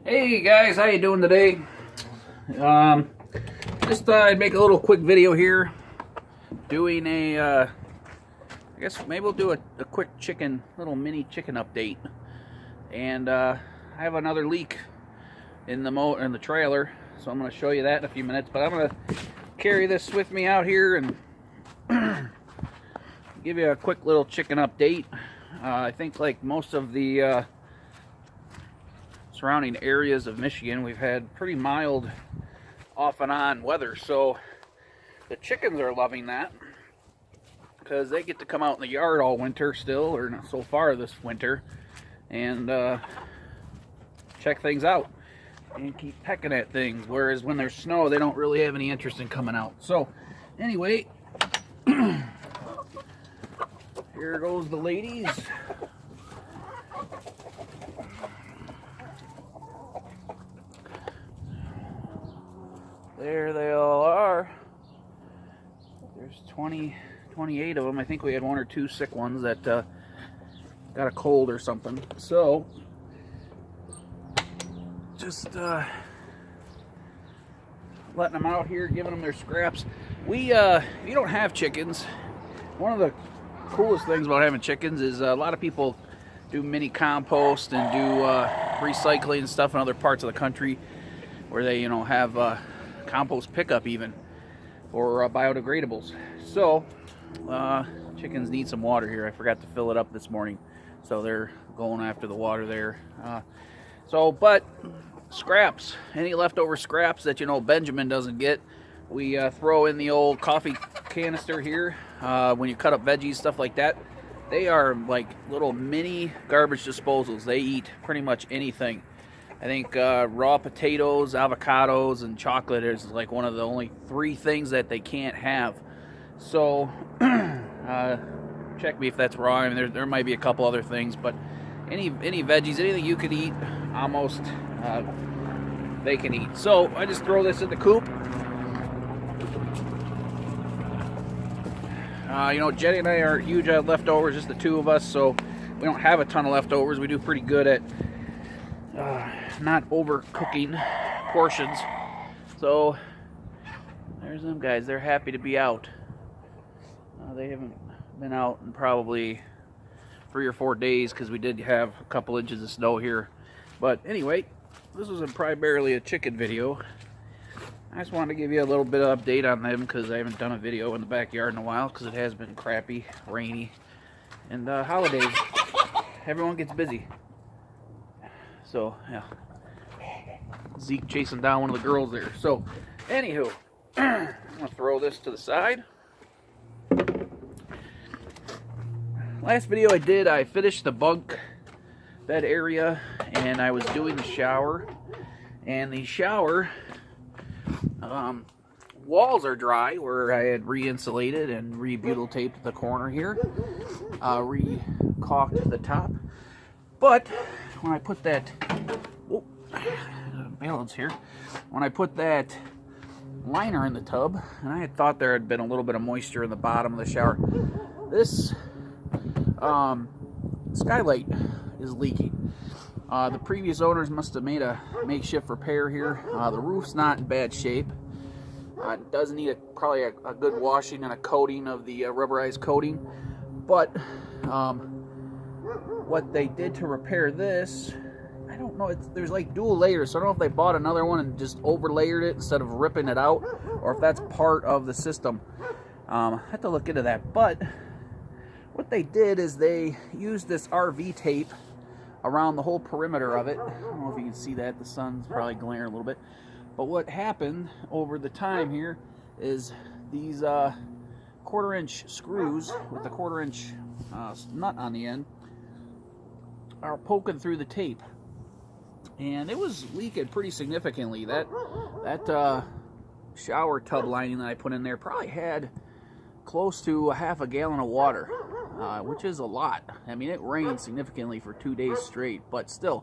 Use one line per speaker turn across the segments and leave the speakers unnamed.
Hey guys, how you doing today? Just thought I'd make a little quick video here, doing I guess maybe we'll do a quick little mini chicken update. And I have another leak in the trailer, so I'm going to show you that in a few minutes. But I'm going to carry this with me out here and give you a quick little chicken update. I think like most of the surrounding areas of Michigan, we've had pretty mild off and on weather, so the chickens are loving that because they get to come out in the yard all winter still, or not so far this winter, and check things out and keep pecking at things, whereas when there's snow they don't really have any interest in coming out. So anyway, here goes the ladies. There they all are. There's 28 of them. I think we had one or two sick ones that got a cold or something. So, just letting them out here, giving them their scraps. If you don't have chickens, one of the coolest things about having chickens is a lot of people do mini compost and do recycling and stuff in other parts of the country where they, have compost pickup even, or biodegradables. So chickens need some water here. I forgot to fill it up this morning, so they're going after the water there. But scraps, any leftover scraps that Benjamin doesn't get, we throw in the old coffee canister here. When you cut up veggies, stuff like that, they are like little mini garbage disposals. They eat pretty much anything. I think raw potatoes, avocados, and chocolate is like one of the only 3 things that they can't have. So check me if that's wrong. I mean, there might be a couple other things, but any veggies, anything you could eat, almost they can eat. So I just throw this in the coop. Jenny and I aren't huge at leftovers, just the 2 of us, so we don't have a ton of leftovers. We do pretty good at not overcooking portions. So there's them guys. They're happy to be out. They haven't been out in probably 3 or 4 days because we did have a couple inches of snow here. But anyway, this was primarily a chicken video. I just wanted to give you a little bit of update on them because I haven't done a video in the backyard in a while because it has been crappy, rainy, and holidays. Everyone gets busy. So, yeah. Zeke chasing down one of the girls there. So, anywho, I'm going to throw this to the side. Last video I did, I finished the bunk bed area, and I was doing the shower. And the shower walls are dry, where I had re-insulated and re-butyl taped the corner here. Re-caulked the top. But when I put that balance here, when I put that liner in the tub, and I had thought there had been a little bit of moisture in the bottom of the shower, this skylight is leaking. The previous owners must have made a makeshift repair here. The roof's not in bad shape. It does need probably a good washing and a coating of the rubberized coating, but what they did to repair this, I don't know, there's like dual layers, so I don't know if they bought another one and just overlayered it instead of ripping it out, or if that's part of the system. I have to look into that. But what they did is they used this RV tape around the whole perimeter of it. I don't know if you can see that, the sun's probably glaring a little bit, but what happened over the time here is these 1/4-inch screws with the 1/4-inch nut on the end are poking through the tape, and it was leaking pretty significantly. That shower tub lining that I put in there probably had close to a half a gallon of water, which is a lot. I mean, it rained significantly for 2 days straight, but still,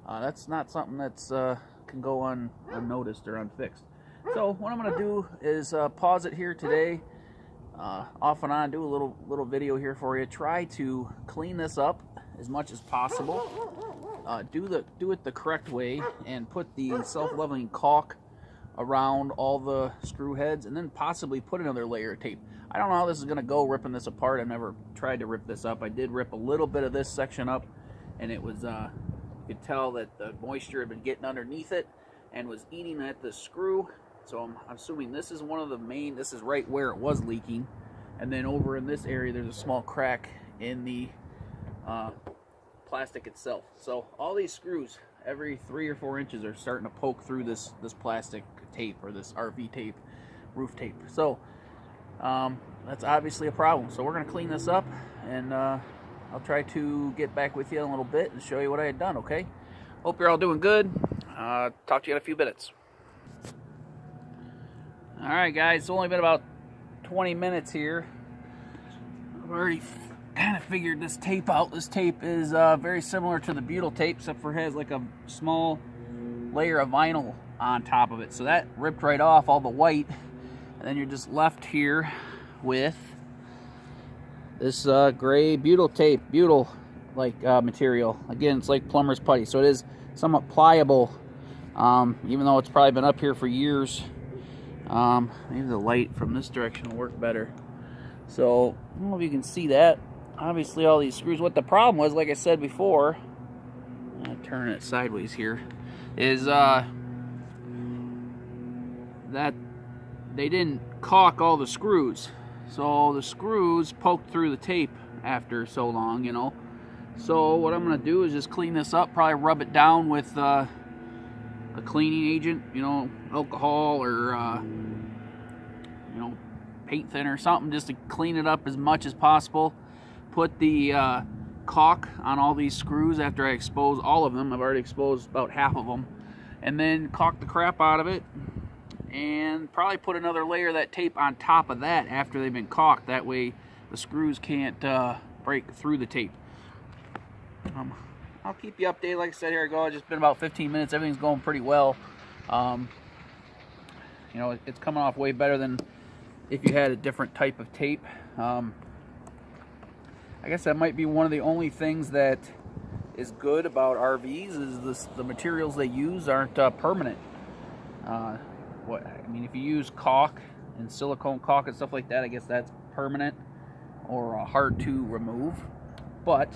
that's not something that's can go unnoticed or unfixed. So what I'm going to do is pause it here today, off and on, do a little video here for you, try to clean this up as much as possible. Do it the correct way and put the self-leveling caulk around all the screw heads, and then possibly put another layer of tape. I don't know how this is going to go ripping this apart. I've never tried to rip this up. I did rip a little bit of this section up, and it was you could tell that the moisture had been getting underneath it and was eating at the screw. So I'm assuming this is one of the main, this is right where it was leaking. And then over in this area, there's a small crack in the plastic itself. So all these screws, every 3 or 4 inches, are starting to poke through this plastic tape, or this RV tape, roof tape. So that's obviously a problem. So we're going to clean this up, and I'll try to get back with you in a little bit and show you what I had done, okay? Hope you're all doing good. Talk to you in a few minutes. Alright guys, it's only been about 20 minutes here. I've already kind of figured this tape out. This tape is very similar to the butyl tape, except for it has like a small layer of vinyl on top of it. So that ripped right off all the white, and then you're just left here with this gray butyl tape, butyl like material. Again, it's like plumber's putty, so it is somewhat pliable, even though it's probably been up here for years. Maybe the light from this direction will work better. So I don't know if you can see that. Obviously all these screws, what the problem was, like I said before, I'll turn it sideways here, is that they didn't caulk all the screws. So the screws poked through the tape after so long, you know. So what I'm going to do is just clean this up, probably rub it down with a cleaning agent, you know, alcohol or you know, paint thinner or something, just to clean it up as much as possible. Put the caulk on all these screws after I expose all of them. I've already exposed about half of them, and then caulk the crap out of it, and probably put another layer of that tape on top of that after they've been caulked. That way the screws can't break through the tape. I'll keep you updated. Like I said, here I go. It's just been about 15 minutes. Everything's going pretty well. You know, it's coming off way better than if you had a different type of tape. I guess that might be one of the only things that is good about RVs is the materials they use aren't permanent. I mean, if you use caulk and silicone caulk and stuff like that, I guess that's permanent or hard to remove. But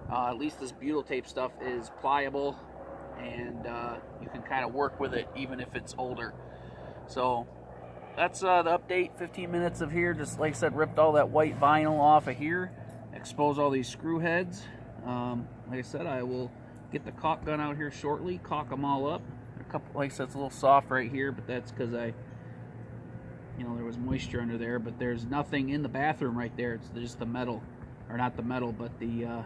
at least this butyl tape stuff is pliable, and you can kind of work with it even if it's older. So that's the update. 15 minutes of here. Just like I said, ripped all that white vinyl off of here, expose all these screw heads. Like I said, I will get the caulk gun out here shortly, caulk them all up. A couple, like I said, it's a little soft right here, but that's because you know, there was moisture under there. But there's nothing in the bathroom right there. It's just the metal, or not the metal, but the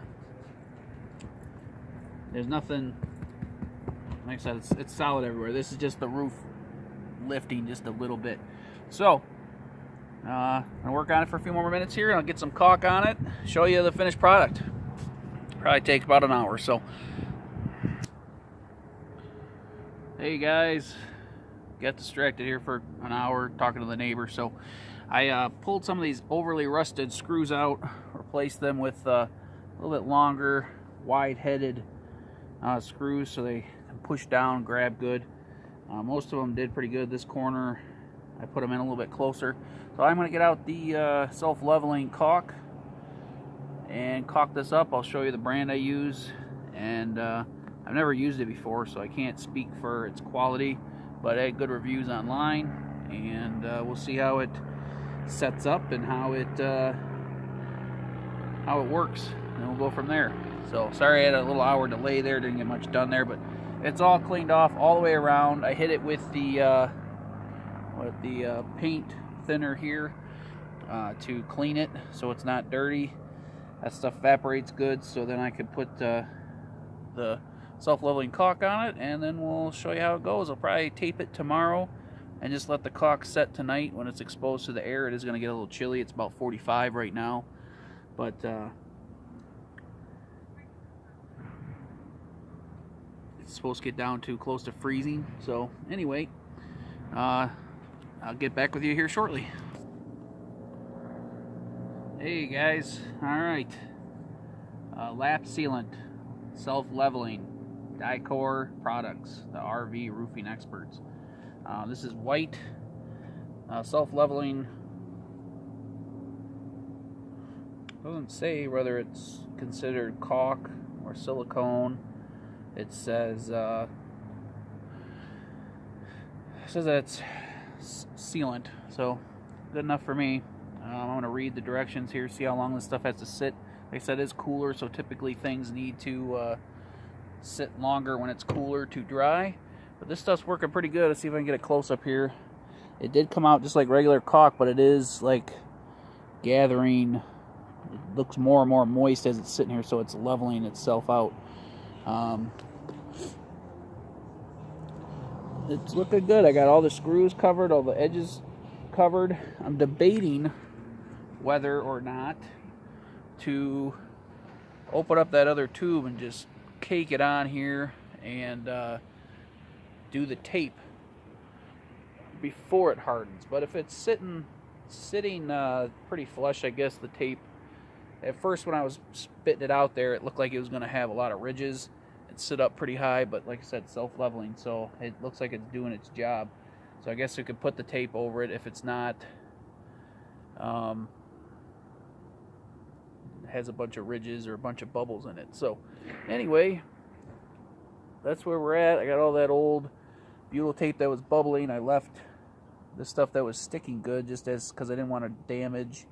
there's nothing. Like I said, it's solid everywhere. This is just the roof lifting just a little bit. So I'll work on it for a few more minutes here, and I'll get some caulk on it, show you the finished product. Probably take about an hour or so. Hey guys, got distracted here for an hour talking to the neighbor. So I pulled some of these overly rusted screws out, replaced them with a little bit longer, wide-headed screws so they can push down, grab good. Most of them did pretty good. This corner, I put them in a little bit closer. So I'm going to get out the self-leveling caulk and caulk this up. I'll show you the brand I use, and I've never used it before, so I can't speak for its quality, but I had good reviews online, and we'll see how it sets up and how it works, and we'll go from there. So sorry I had a little hour delay there, didn't get much done there, but it's all cleaned off all the way around. I hit it with the paint thinner here to clean it so it's not dirty. That stuff evaporates good, so then I could put the self-leveling caulk on it, and then we'll show you how it goes. I'll probably tape it tomorrow and just let the caulk set tonight. When it's exposed to the air, it is going to get a little chilly. It's about 45 right now, but it's supposed to get down to close to freezing. So anyway, I'll get back with you here shortly. Hey guys, all right. lap sealant, self-leveling, Dicor products, the RV roofing experts. This is white, self-leveling. Doesn't say whether it's considered caulk or silicone. It says that it's sealant, so good enough for me. I'm going to read the directions here, see how long this stuff has to sit. Like I said, it's cooler, so typically things need to sit longer when it's cooler to dry. But this stuff's working pretty good. Let's see if I can get a close up here. It did come out just like regular caulk, but it is like gathering. It looks more and more moist as it's sitting here, so it's leveling itself out. It's looking good. I got all the screws covered, all the edges covered. I'm debating whether or not to open up that other tube and just cake it on here and do the tape before it hardens. But if it's sitting pretty flush, I guess the tape, at first when I was spitting it out there, it looked like it was going to have a lot of ridges and sit up pretty high, but like I said, self-leveling, so it looks like it's doing its job. So I guess you could put the tape over it if it's not has a bunch of ridges or a bunch of bubbles in it. So anyway, that's where we're at. I got all that old butyl tape that was bubbling. I left the stuff that was sticking good just because I didn't want to damage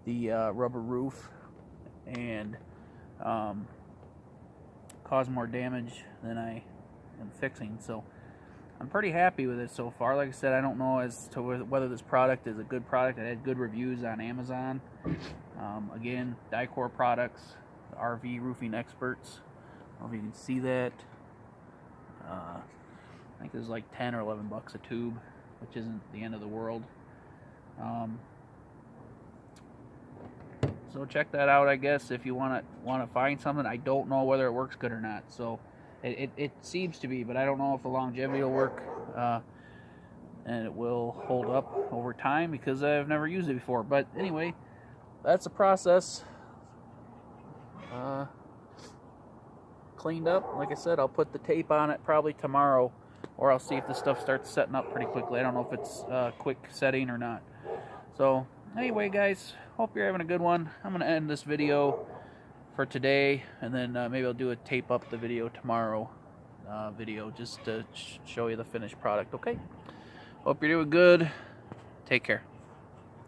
the rubber roof and cause more damage than I am fixing. So I'm pretty happy with it so far. Like I said, I don't know as to whether this product is a good product. It had good reviews on Amazon. Again, Dicor products, the RV roofing experts. I don't know if you can see that. I think it was like 10 or 11 bucks a tube, which isn't the end of the world. So check that out, I guess, if you want to find something. I don't know whether it works good or not. So it seems to be, but I don't know if the longevity will work and it will hold up over time because I've never used it before. But anyway, that's the process. Cleaned up. Like I said, I'll put the tape on it probably tomorrow, or I'll see if this stuff starts setting up pretty quickly. I don't know if it's quick setting or not. So anyway, guys, hope you're having a good one. I'm going to end this video for today, and then maybe I'll do a tape up the video tomorrow video just to show you the finished product. Okay, hope you're doing good. Take care.